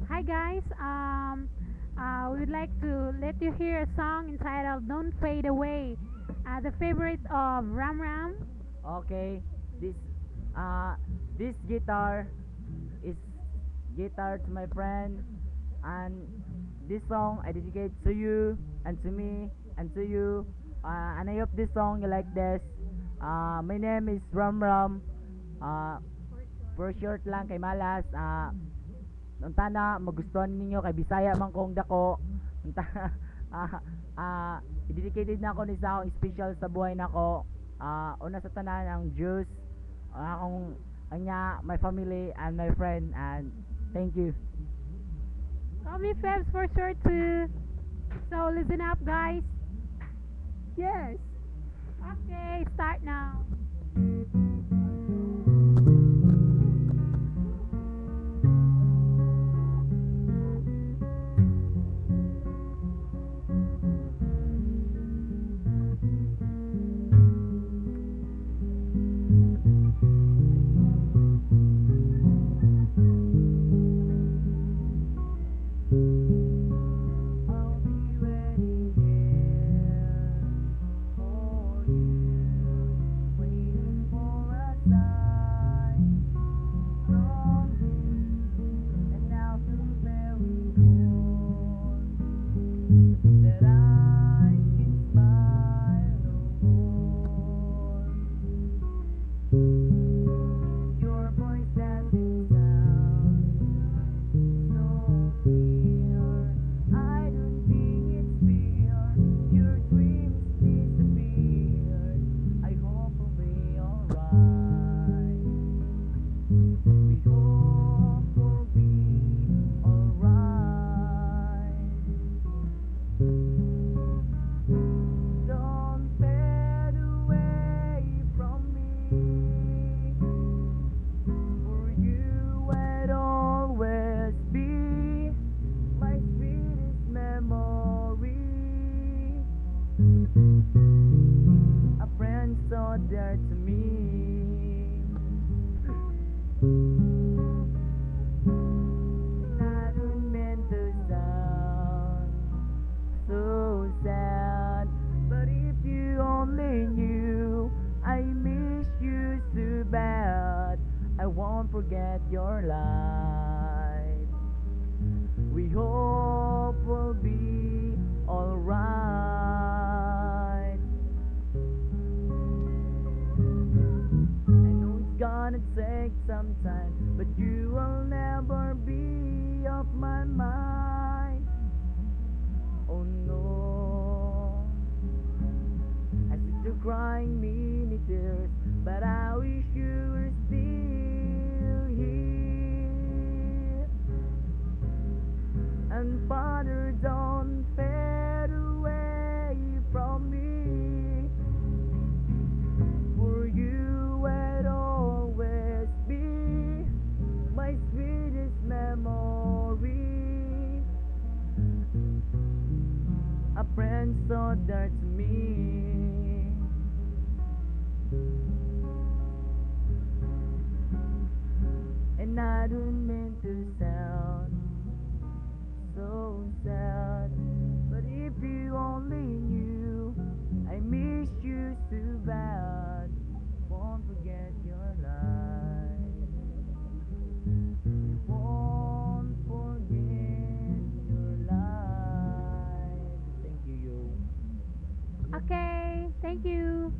Hi guys. We would like to let you hear a song entitled "Don't Fade Away," the favorite of Ram Ram. Okay, this uh this guitar is guitar to my friend, and this song I dedicate to you and to me and to you. And I hope this song you like this. My name is Ram Ram. Uh, for short lang kay Malas. Unta na magustuhan ninyo kay Bisaya man kong dako. Unta ah dedicated na ako ni sa akong special sa buhay nako. Una sa tanan ang Diyos, akong anya, my family and my friend, and thank you. Call me Febs for short too. So listen up, guys. Yes. Okay, start now. I'll be waiting here for you, waiting for a sign from you, and now feel very cold that I can smile no more. Your voice doesn't sound so clear. I don't think it's fair. Your dreams disappeared. I hope we'll be alright. We hope we'll be alright. Don't fade away from me. For you I'd always be my sweetest memory. A friend so dear to me. And I don't mean to sound so sad, but if you only knew I miss you so bad, I won't forget your light. We hope we'll be alright. I know it's gonna take some time, but you will never be off my mind. Oh no, I see you crying many tears, but I wish you were still here. And Father, don't fade away from me. For you will always be my sweetest memory. A friend so dear to me. And I don't mean to sound so sad, but if you only knew I miss you so bad, won't forget your light. Won't forget your light. Thank you, yo. Okay, thank you.